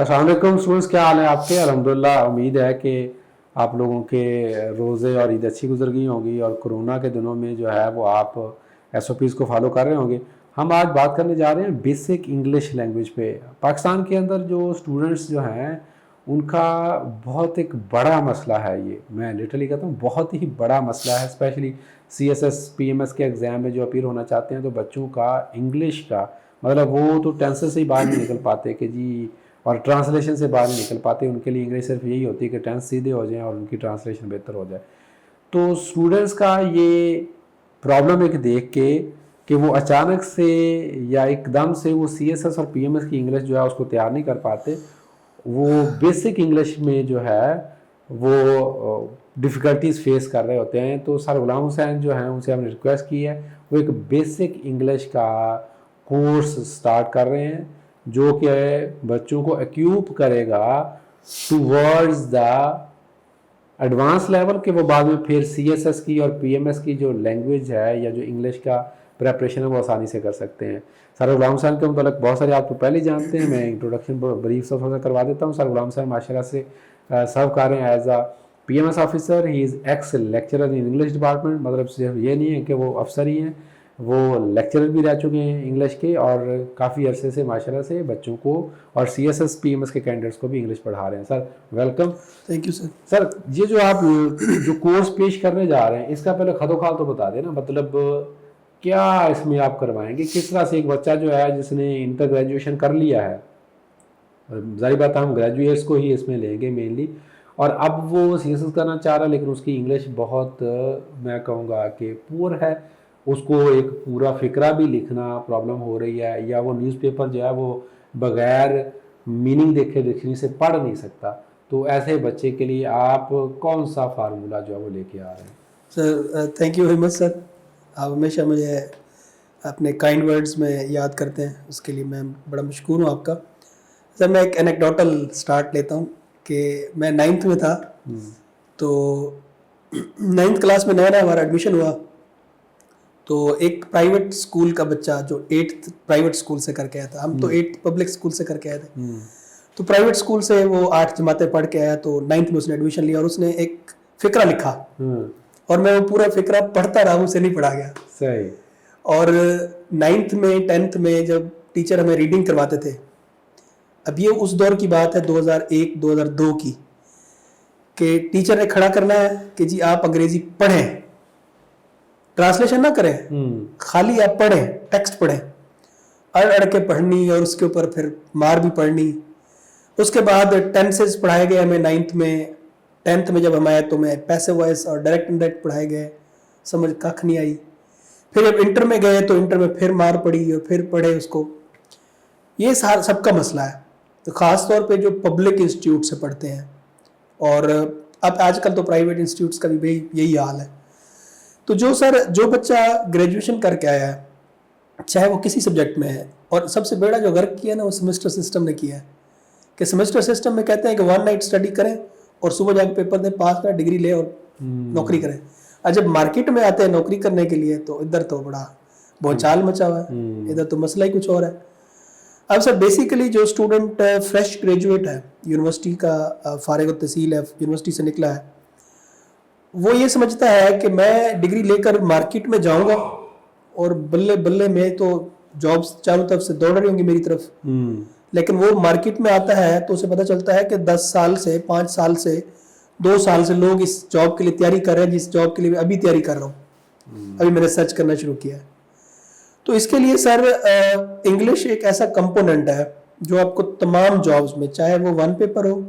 अस्सलाम वालेकुम स्टूडेंट्स, क्या हाल है आपके? अल्हम्दुलिल्लाह, उम्मीद है कि आप लोगों के रोज़े और ईद अच्छी गुजर गई होंगी और कोरोना के दिनों में जो है वो आप एसओपीज़ को फॉलो कर रहे होंगे। हम आज बात करने जा रहे हैं बेसिक इंग्लिश लैंग्वेज पे। पाकिस्तान के अंदर जो स्टूडेंट्स जो हैं उनका बहुत एक बड़ा मसला है ये, मैं लिटरली कहता हूँ बहुत ही बड़ा मसला है। स्पेशली सीएसएस पीएमएस के एग्ज़ाम में जो अपील होना चाहते हैं तो बच्चों का इंग्लिश का मतलब वो तो टेंसेस से ही बाहर नहीं निकल पाते कि जी, और ट्रांसलेशन से बाहर नहीं निकल पाते। उनके लिए इंग्लिश सिर्फ यही होती है कि टेंस सीधे हो जाएं और उनकी ट्रांसलेशन बेहतर हो जाए। तो स्टूडेंट्स का ये प्रॉब्लम एक देख के कि वो अचानक से या एकदम से वो सीएसएस और पीएमएस की इंग्लिश जो है उसको तैयार नहीं कर पाते, वो बेसिक इंग्लिश में जो है वो डिफ़िकल्टीज फेस कर रहे होते हैं। तो सर गुलाम हुसैन जो हैं उनसे हमने रिक्वेस्ट की है, वो एक बेसिक इंग्लिश का कोर्स स्टार्ट कर रहे हैं जो कि बच्चों को एक्यूप करेगा टूवर्ड्स द एडवांस लेवल के वो बाद में फिर सीएसएस की और पीएमएस की जो लैंग्वेज है या जो इंग्लिश का प्रेपरेशन है वो आसानी से कर सकते हैं। सर गुलाम हुसैन के मतलब बहुत सारे आप तो पहले ही जानते हैं, मैं इंट्रोडक्शन ब्रीफ से थोड़ा करवा देता हूँ। सर गुलाम हुसैन माशाल्लाह से सर्व कर रहे हैं as a PMS officer. He is ex lecturer in English department. मतलब सिर्फ ये नहीं है कि वो अफसर ही हैं, वो लेक्चरर भी रह चुके हैं इंग्लिश के और काफ़ी अरसे से माशाल्लाह से बच्चों को और सीएसएस पीएमएस के कैंडिडेट्स को भी इंग्लिश पढ़ा रहे हैं। Sir welcome. Thank you sir. Sir ये जो आप जो कोर्स पेश करने जा रहे हैं इसका पहले खदोखाल तो बता देना, मतलब क्या इसमें आप करवाएंगे, किस तरह से एक बच्चा जो है जिसने इंटर ग्रेजुएशन कर लिया है, जाहिर बात है हम ग्रेजुएट्स को ही इसमें लेंगे मेनली, और अब वो सीएसएस करना चाह रहा है लेकिन उसकी इंग्लिश बहुत मैं कहूँगा कि पुअर है, उसको एक पूरा फिक्रा भी लिखना प्रॉब्लम हो रही है, या वो न्यूज़पेपर जो है वो बगैर मीनिंग देखे लिखने से पढ़ नहीं सकता। तो ऐसे बच्चे के लिए आप कौन सा फार्मूला जो है वो लेके आ रहे हैं? Sir thank you very much sir. आप हमेशा मुझे अपने काइंड वर्ड्स में याद करते हैं, उसके लिए मैं बड़ा मशकूर हूँ आपका। सर मैं एक एनेक्डोटल स्टार्ट लेता हूँ कि मैं 9th में था, तो 9th क्लास में नया नया हमारा एडमिशन हुआ, तो एक प्राइवेट स्कूल का बच्चा जो 8th प्राइवेट स्कूल से करके आया था, हम तो 8th पब्लिक स्कूल से करके आए थे, तो प्राइवेट स्कूल से वो 8 जमातें पढ़ के आया, तो 9th में उसने एडमिशन लिया और उसने एक फिक्रा लिखा और मैं वो पूरा फिक्रा पढ़ता रहा, मुझसे नहीं पढ़ा गया। सही। और 9th में 10th में जब टीचर हमें रीडिंग करवाते थे, अब ये उस दौर की बात है 2001-2002 की, कि टीचर ने खड़ा करना है कि जी आप अंग्रेजी पढ़ें, ट्रांसलेशन ना करें, खाली आप पढ़ें, टेक्स्ट पढ़ें, अड़ अड़ के पढ़नी और उसके ऊपर फिर मार भी पढ़नी। उसके बाद टेंसेस पढ़ाए गए हमें 9th में। 10th में जब हम आए तो मैं पैसिव वॉइस और डायरेक्ट इनडायरेक्ट पढ़ाए गए, समझ कख नहीं आई। फिर जब इंटर में गए तो इंटर में फिर मार पड़ी और फिर पढ़े उसको। ये सबका मसला है, तो ख़ास तौर पे जो पब्लिक इंस्टीट्यूट से पढ़ते हैं, और अब आजकल तो प्राइवेट इंस्टीट्यूट्स का भी यही हाल है। तो जो बच्चा ग्रेजुएशन करके आया है, चाहे वो किसी सब्जेक्ट में है, और सबसे बड़ा जो वर्क किया ना वो सेमेस्टर सिस्टम ने किया है, कि सेमेस्टर सिस्टम में कहते हैं कि 1 नाइट स्टडी करें और सुबह जाकर पेपर दें, पास करें, डिग्री ले और नौकरी करें। और जब मार्केट में आते हैं नौकरी करने के लिए तो इधर तो बड़ा भौचाल मचा हुआ है, इधर तो मसला ही कुछ और है। अब सर बेसिकली जो स्टूडेंट फ्रेश ग्रेजुएट है, यूनिवर्सिटी का फारिग तहसील है, यूनिवर्सिटी से निकला है, वो ये समझता है कि मैं डिग्री लेकर मार्केट में जाऊंगा और बल्ले बल्ले में तो जॉब्स चारों तरफ से दौड़ रही होंगी मेरी तरफ, लेकिन वो मार्केट में आता है तो उसे पता चलता है कि 10 साल से, 5 साल से, 2 साल से लोग इस जॉब के लिए तैयारी कर रहे हैं जिस जॉब के लिए मैं अभी तैयारी कर रहा हूँ, अभी मैंने सर्च करना शुरू किया है। तो इसके लिए सर इंग्लिश एक ऐसा कंपोनेंट है जो आपको तमाम जॉब्स में, चाहे वो 1 पेपर हो,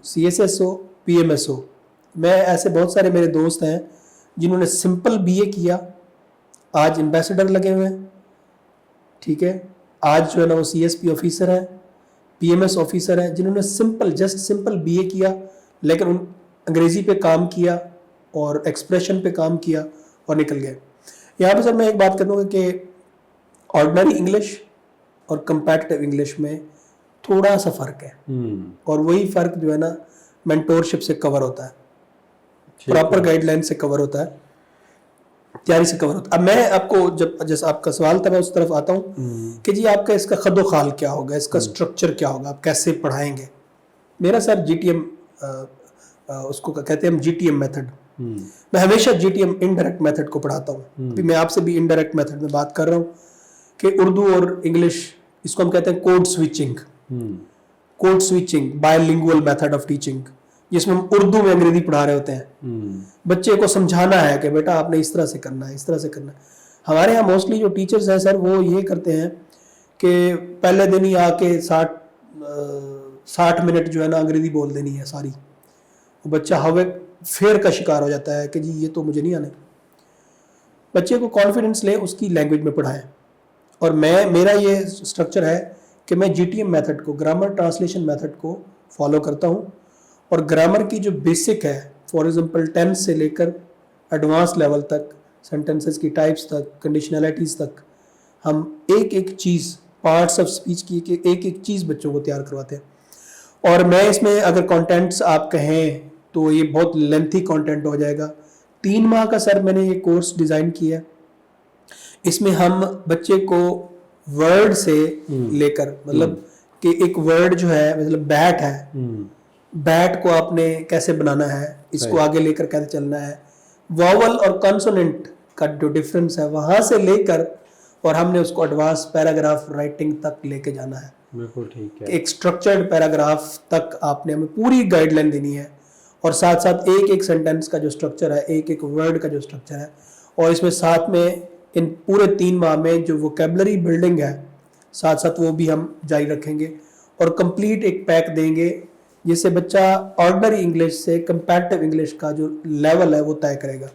सीएसएस हो, पीएमएस हो, मैं ऐसे बहुत सारे मेरे दोस्त हैं जिन्होंने सिंपल बीए किया, आज एम्बेसडर लगे हुए हैं, ठीक है, आज जो है ना वो सीएसपी ऑफिसर है, पीएमएस ऑफिसर है, जिन्होंने जस्ट सिंपल बीए किया, लेकिन उन अंग्रेजी पे काम किया और एक्सप्रेशन पे काम किया और निकल गए। यहाँ पे सर मैं एक बात करूँगा कि ऑर्डिनरी इंग्लिश और कंपैटिटिव इंग्लिश में थोड़ा सा फ़र्क है, और वही फ़र्क जो है ना मेंटोरशिप से कवर होता है, प्रॉपर गाइडलाइन से कवर होता है, तैयारी से कवर होता है। अब मैं आपको जब जैसा आपका सवाल था मैं उस तरफ आता हूँ कि जी आपका इसका खदोखाल क्या होगा, इसका स्ट्रक्चर क्या होगा, आप कैसे पढ़ाएंगे। मेरा सर जीटीएम, उसको कहते हैं हम जीटीएम मेथड। मैं हमेशा जीटीएम इनडायरेक्ट मेथड को पढ़ाता हूँ। अभी मैं आपसे भी इनडायरेक्ट मेथड में बात कर रहा हूँ कि उर्दू और इंग्लिश, इसको हम कहते हैं code switching. Code switching, bilingual method of teaching, जिसमें हम उर्दू में अंग्रेजी पढ़ा रहे होते हैं। बच्चे को समझाना है कि बेटा आपने इस तरह से करना है, इस तरह से करना है। हमारे यहाँ मोस्टली जो टीचर्स हैं सर, वो ये करते हैं कि पहले दिन ही आके 60 मिनट जो है ना अंग्रेजी बोल देनी है सारी। वो बच्चा हवे फेर का शिकार हो जाता है कि जी ये तो मुझे नहीं आने। बच्चे को कॉन्फिडेंस ले, उसकी लैंग्वेज में पढ़ाएं। और मेरा ये स्ट्रक्चर है कि मैं जीटीएम मेथड को, ग्रामर ट्रांसलेशन मेथड को फॉलो करता हूँ। और ग्रामर की जो बेसिक है, फॉर एग्जांपल टेंस से लेकर एडवांस लेवल तक, सेंटेंसेस की टाइप्स तक, कंडीशनैलिटीज़ तक, हम एक एक चीज़, पार्ट्स ऑफ स्पीच की एक एक चीज़ बच्चों को तैयार करवाते हैं। और मैं इसमें अगर कंटेंट्स आप कहें तो ये बहुत लेंथी कंटेंट हो जाएगा। 3 माह का सर मैंने ये कोर्स डिज़ाइन किया। इसमें हम बच्चे को वर्ड से लेकर, मतलब कि एक वर्ड जो है, मतलब बैट है, बैट को आपने कैसे बनाना है, इसको आगे लेकर कैसे चलना है, वॉवल और कॉन्सोनेंट का जो डिफरेंस है वहां से लेकर, और हमने उसको एडवांस पैराग्राफ राइटिंग तक लेके जाना है। बिल्कुल ठीक है। एक स्ट्रक्चर्ड पैराग्राफ तक आपने हमें पूरी गाइडलाइन देनी है। और साथ साथ एक एक सेंटेंस का जो स्ट्रक्चर है, एक एक वर्ड का जो स्ट्रक्चर है, और इसमें साथ में इन पूरे 3 माह में जो वोकेबलरी बिल्डिंग है, साथ साथ वो भी हम जारी रखेंगे। और कंप्लीट एक पैक देंगे जिससे बच्चा ऑर्डिनरी इंग्लिश से कंपैरेटिव इंग्लिश का जो लेवल है वो तय करेगा।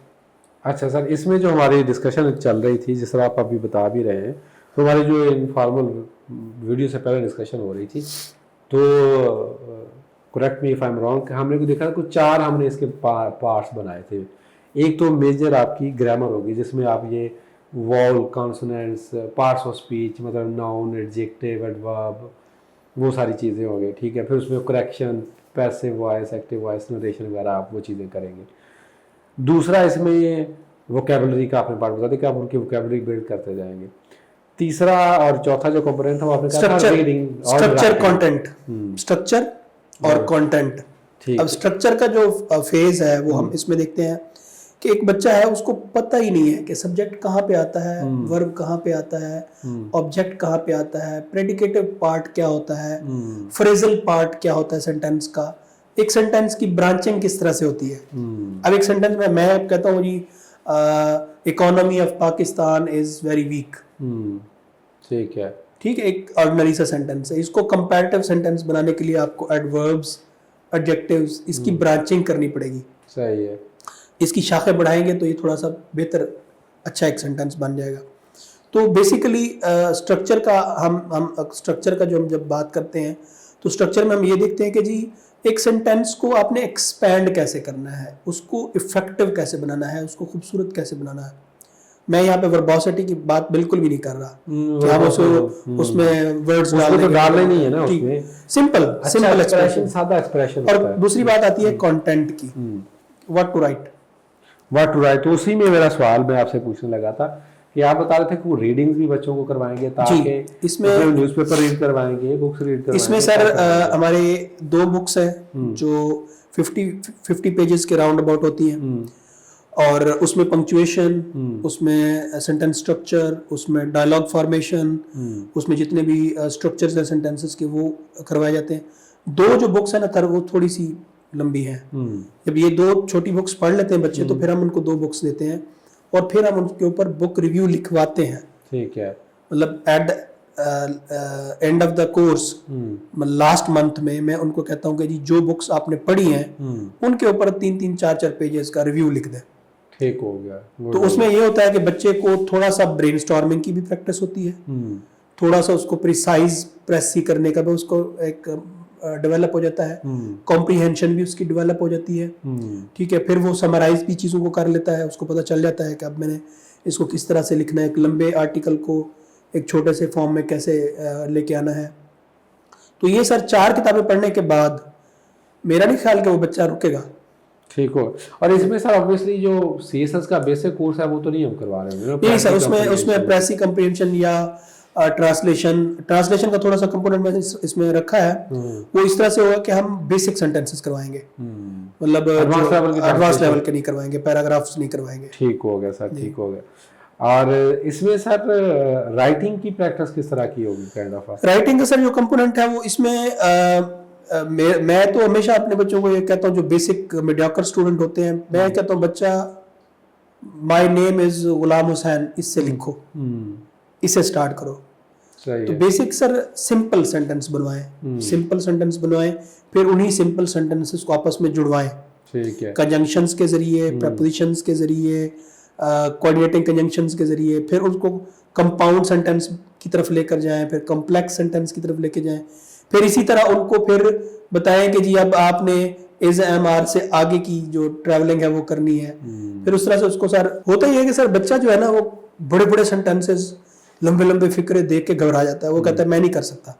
अच्छा सर, इसमें जो हमारी डिस्कशन चल रही थी, जिस तरह आप अभी बता भी रहे हैं, तो हमारी जो इनफॉर्मल वीडियो से पहले डिस्कशन हो रही थी, तो correct me if I am wrong, हमने को देखा कुछ 4 हमने इसके पार्ट्स बनाए थे। एक तो मेजर आपकी ग्रामर होगी, जिसमें आप ये wall, consonants, parts of speech, मतलब नाउन, एडजेक्टिव, एडवर्ब, वो सारी चीज़ें होंगी, ठीक है। फिर उसमें correction, passive voice, active voice, narration वगैरह, आप वो चीज़ें करेंगे। दूसरा इसमें वोकेबलरी का आपने पार्ट बता दिया कि आप उनकी वोकेबलरी बिल्ड करते जाएंगे। तीसरा और चौथा जो कंपोनेंट है वो आपने कहा था रीडिंग, स्ट्रक्चर, कंटेंट, स्ट्रक्चर और कंटेंट। अब स्ट्रक्चर का जो फेज है वो हम इसमें देखते हैं कि एक बच्चा है, उसको पता ही नहीं है कि सब्जेक्ट कहाँ पे आता है, वर्ब कहाँ पे आता है, ऑब्जेक्ट कहाँ पे आता है, प्रेडिकेटिव पार्ट क्या होता है, फ्रेजल पार्ट क्या होता है सेंटेंस का, एक सेंटेंस की ब्रांचिंग किस तरह से होती है। अब एक सेंटेंस में मैं कहता हूँ जी economy of Pakistan is very weak, ठीक है, ठीक है, एक ऑर्डिनरी सा सेंटेंस है। इसको कंपैरेटिव सेंटेंस बनाने के लिए आपको एडवर्ब्स, एडजेक्टिव्स, इसकी ब्रांचिंग करनी पड़ेगी। सही है, इसकी शाखें बढ़ाएंगे तो ये थोड़ा सा बेहतर, अच्छा एक सेंटेंस बन जाएगा। तो बेसिकली स्ट्रक्चर का हम स्ट्रक्चर का जो हम जब बात करते हैं तो स्ट्रक्चर में हम ये देखते हैं कि जी एक सेंटेंस को आपने एक्सपैंड कैसे करना है, उसको इफेक्टिव कैसे बनाना है, उसको खूबसूरत कैसे बनाना है। मैं यहाँ पे वर्बोसिटी की बात बिल्कुल भी नहीं कर रहा कि हम उसमें वर्ड्स डालने नहीं है ना, उसमें सिंपल एक्सप्रेशन, सादा एक्सप्रेशन। और दूसरी बात आती है कंटेंट की, व्हाट टू राइट। तो उसी में मेरा सवाल मैं आपसे पूछने लगा था कि आप बता रहे थे कि वो रीडिंग्स भी बच्चों को करवाएंगे, ताकि इसमें न्यूज़पेपर रीड करवाएंगे, बुक्स रीड करवाएंगे। इसमें सर हमारे 2 बुक्स हैं जो 50 पेजेस के राउंड अबाउट होती हैं, और उसमें पंक्चुएशन, उसमें सेंटेंस स्ट्रक्चर, उसमें डायलॉग फॉर्मेशन, उसमें जितने भी स्ट्रक्चर्स हैं सेंटेंसेस के वो करवाए जाते हैं। 2 जो बुक्स है ना सर, वो थोड़ी सी लंबी है। जब ये 2 छोटी बुक्स पढ़ लेते हैं बच्चे, तो फिर हम उनको 2 बुक्स देते हैं और फिर हम उनके ऊपर बुक रिव्यू लिखवाते हैं। ठीक है, मतलब at the end of the course, last month में मैं उनको कहता हूँ कि जी जो बुक्स आपने पढ़ी हैं उनके ऊपर 3-3, 4-4 पेजेस का रिव्यू लिख दें। ठीक हो गया। तो उसमें ये होता है कि बच्चे को थोड़ा सा ब्रेनस्टॉर्मिंग की भी प्रैक्टिस होती है, थोड़ा सा उसको प्रिसाइज प्रेसी करने का भी उसको एक डेवलप हो जाता है, कॉम्प्रीहेंशन भी उसकी डेवलप हो जाती है, ठीक है। फिर वो समराइज भी चीज़ों को कर लेता है, उसको पता चल जाता है कि अब मैंने इसको किस तरह से लिखना है, एक लंबे आर्टिकल को एक छोटे से फॉर्म में कैसे लेके आना है। तो ये सर 4 किताबें पढ़ने के बाद मेरा नहीं ख्याल कि वो बच्चा रुकेगा। ठीक हो। और इसमें सर ऑब्वियसली जो सीएसएस का बेसिक कोर्स है वो तो नहीं हम करवा रहे हैं? नहीं सर, उसमें प्रेसी कॉम्प्रीहेंशन या ट्रांसलेशन का थोड़ा सा कंपोनेंट मैंने इसमें रखा है। वो इस तरह से होगा कि हम बेसिक सेंटेंसेस करवाएंगे, मतलब एडवांस लेवल के नहीं करवाएंगे, पैराग्राफ्स नहीं करवाएंगे। ठीक हो गया सर, ठीक हो गया। और इसमें सर राइटिंग की प्रैक्टिस किस तरह की होगी काइंड ऑफ? राइटिंग का सर जो कंपोनेंट है वो इसमें मैं तो हमेशा अपने बच्चों को ये कहता हूँ, जो बेसिक मीडियोकर स्टूडेंट होते हैं, मैं कहता हूँ बच्चा my name is Ghulam Hussain इससे लिखो, इससे स्टार्ट करो। तो बेसिक सर सिंपल सेंटेंस बनवाएं, सिंपल सेंटेंस बनवाएं, फिर उन्हीं सिंपल सेंटेंसेस को आपस में जुड़वाएं, ठीक है, कंजंक्शंस के जरिए, प्रपोजिशंस के जरिए, कोऑर्डिनेटिंग कंजंक्शंस के जरिए, फिर उसको कंपाउंड सेंटेंस की तरफ लेकर जाएं, फिर कॉम्प्लेक्स सेंटेंस की तरफ लेकर जाएं, फिर इसी तरह उनको फिर बताएं कि जी अब आपने इज एम आर से आगे की जो ट्रैवलिंग है वो करनी है। फिर उस तरह से उसको सर होता ही है कि सर बच्चा जो है ना वो बड़े बड़े सेंटेंसेस, लंबे लंबे फिक्रे देख के घबरा जाता है, वो कहता है मैं नहीं कर सकता।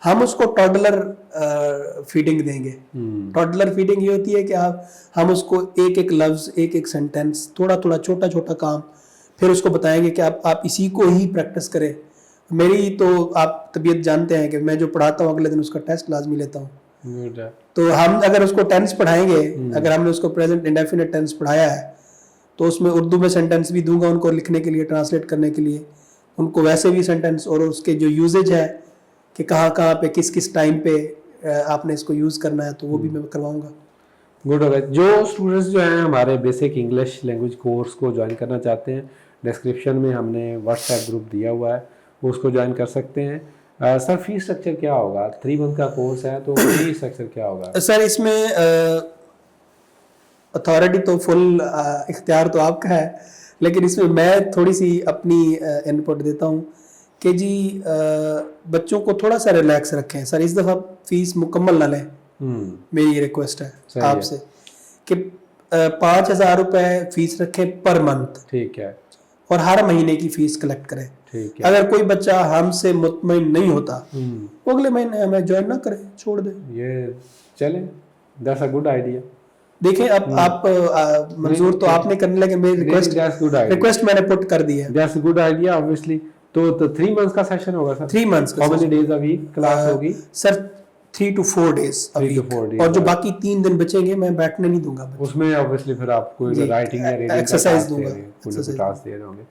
हम उसको टॉडलर फीडिंग देंगे। टॉडलर फीडिंग ये होती है कि हम उसको एक एक लफ्ज, एक एक सेंटेंस, थोड़ा थोड़ा छोटा छोटा काम, फिर उसको बताएंगे कि आप इसी को ही प्रैक्टिस करें। मेरी तो आप तबीयत जानते हैं कि मैं जो पढ़ाता हूँ अगले दिन उसका टेस्ट लाजमी लेता हूँ। तो हम अगर उसको टेंस पढ़ाएंगे, अगर हमने उसको प्रेजेंट इंडेफिनिट टेंस पढ़ाया है तो उसमें उर्दू में सेंटेंस भी दूंगा उनको लिखने के लिए, ट्रांसलेट करने के लिए, उनको वैसे भी सेंटेंस और उसके जो यूजेज है कि कहाँ कहाँ पे किस किस टाइम पे आपने इसको यूज़ करना है, तो वो भी मैं करवाऊंगा। गुड हो गया। जो स्टूडेंट्स जो हैं हमारे बेसिक इंग्लिश लैंग्वेज कोर्स को ज्वाइन करना चाहते हैं, डिस्क्रिप्शन में हमने व्हाट्सएप ग्रुप दिया हुआ है, वो उसको ज्वाइन कर सकते हैं। सर फी स्ट्रक्चर क्या होगा? 3 मंथ का कोर्स है तो फी स्ट्रक्चर क्या होगा? सर इसमें अथॉरिटी तो फुल इख्तियार तो आपका है, लेकिन इसमें मैं थोड़ी सी अपनी इनपुट देता हूँ कि जी बच्चों को थोड़ा सा रिलैक्स रखें। सर इस दफ़ा फीस मुकम्मल ना लें, मेरी रिक्वेस्ट है आपसे कि 5,000 रुपये फीस रखें पर मंथ, ठीक है, और हर महीने की फीस कलेक्ट करें। ठीक है। अगर कोई बच्चा हमसे मुतमईन नहीं होता वो अगले महीने हमें ज्वाइन ना करे, छोड़ दे। ये चले, दैट्स अ गुड आइडिया। देखिए अब आप मंजूर तो आपने करने लगे, मेरी रिक्वेस्ट मैंने पुट कर दी है। That's a good idea obviously. तो 3 मंथ्स का सेशन होगा सर? 3 मंथ्स का। How many days a week class होगी? Sir 3 to 4 days a week, और जो बाकी 3 दिन बचेंगे मैं बैठने नहीं दूंगा उसमें। ऑब्वियसली फिर आपको राइटिंग या रीडिंग एक्सरसाइज दूंगा, टास्क दे होंगे।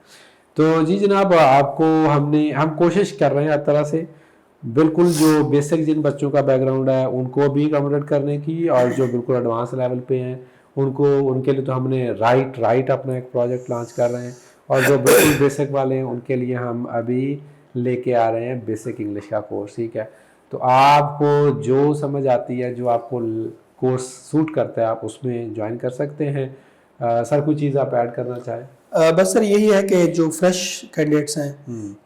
तो जी जनाब, आपको हम कोशिश कर रहे हैं हर तरह से बिल्कुल जो बेसिक जिन बच्चों का बैकग्राउंड है उनको भी अकोमोडेट करने की, और जो बिल्कुल एडवांस लेवल पे हैं उनके लिए तो हमने राइट अपना एक प्रोजेक्ट लॉन्च कर रहे हैं, और जो बिल्कुल बेसिक वाले हैं उनके लिए हम अभी लेके आ रहे हैं बेसिक इंग्लिश का कोर्स। ठीक है, तो आपको जो समझ आती है, जो आपको कोर्स सूट करता है, आप उसमें ज्वाइन कर सकते हैं। सर कोई चीज़ आप ऐड करना चाहें? बस सर यही है कि जो फ्रेश कैंडिडेट्स हैं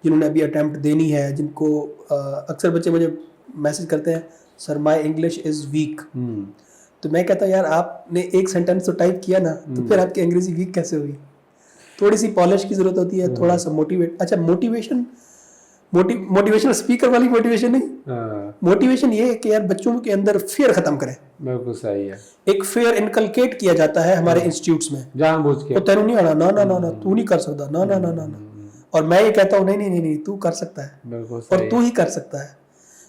जिन्होंने अभी अटैम्प्ट देनी है, जिनको अक्सर बच्चे मुझे मैसेज करते हैं sir my English is week, तो मैं कहता हूँ यार आपने एक सेंटेंस तो टाइप किया ना, तो फिर आपकी अंग्रेजी वीक कैसे हुई? थोड़ी सी पॉलिश की ज़रूरत होती है, थोड़ा सा मोटिवेशनल स्पीकर वाली मोटिवेशन नहीं, मोटिवेशन ये है कि यार बच्चों के अंदर फियर खत्म करें। बिल्कुल सही है। एक फियर इनकलकेट किया जाता है हमारे इंस्टीट्यूट्स में, जानबूझ के, तो तेनू नहीं आना, ना तू नहीं कर सकता, ना, और मैं ये कहता हूँ नहीं तू कर सकता है, और तू ही कर सकता है।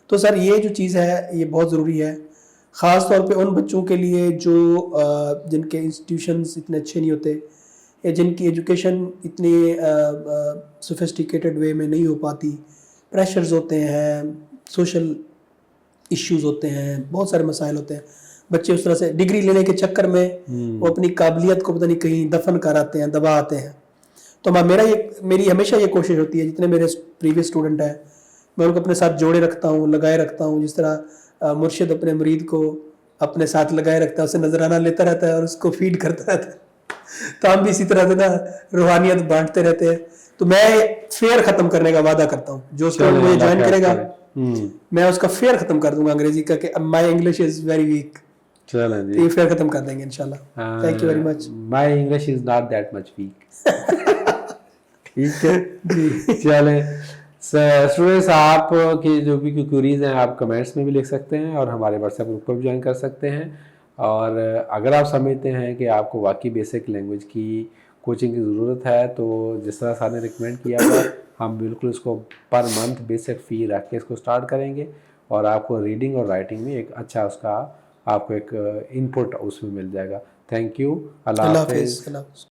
तो सर ये जो चीज़ है ये बहुत ज़रूरी है, ख़ास तौर पे उन बच्चों के लिए जो जिनके इंस्टीट्यूशंस इतने अच्छे नहीं होते, या जिनकी एजुकेशन इतने सोफिस्टिकेटेड वे में नहीं हो पाती, प्रेशर्स होते हैं, सोशल इश्यूज होते हैं, बहुत सारे मसाइल होते हैं। बच्चे उस तरह से डिग्री लेने के चक्कर में वो अपनी काबिलियत को पता नहीं कहीं दफन कर आते हैं, दबा आते हैं। तो मेरी हमेशा ये कोशिश होती है, जितने मेरे प्रीवियस स्टूडेंट हैं मैं उनको अपने साथ जोड़े रखता हूँ, लगाए रखता हूँ। जिस तरह मुर्शिद अपने मुरीद को अपने साथ लगाए रखता है, उसे नजराना लेता रहता है और उसको फीड करता रहता है, तो हम भी इसी तरह से ना रूहानियत बांटते रहते हैं। तो मैं फेयर खत्म करने का वादा करता हूँ, जो स्टूडेंट मुझे ज्वाइन करेगा मैं उसका फेयर खत्म कर दूंगा अंग्रेजी का, कि my English is very weak. चलें जी, ये फेयर खत्म कर देंगे इंशाल्लाह। Thank you very much. My English is not that much weak. ठीक है जी, चलें। स्टूडेंट्स आप की जो भी क्वेरीज हैं आप कमेंट्स में भी लिख सकते हैं, और हमारे व्हाट्सएप ग्रुप पर भी ज्वाइन कर सकते हैं। और अगर आप समझते हैं कि आपको वाकई बेसिक लैंग्वेज की कोचिंग की ज़रूरत है, तो जिस तरह सर ने रिकमेंड किया हुआ हम बिल्कुल इसको पर मंथ बेसिक फ़ी रख के इसको स्टार्ट करेंगे और आपको रीडिंग और राइटिंग में एक अच्छा उसका आपको एक इनपुट उसमें मिल जाएगा। Thank you. अल्लाह अल्लाह हाफिज़। हाफिज़।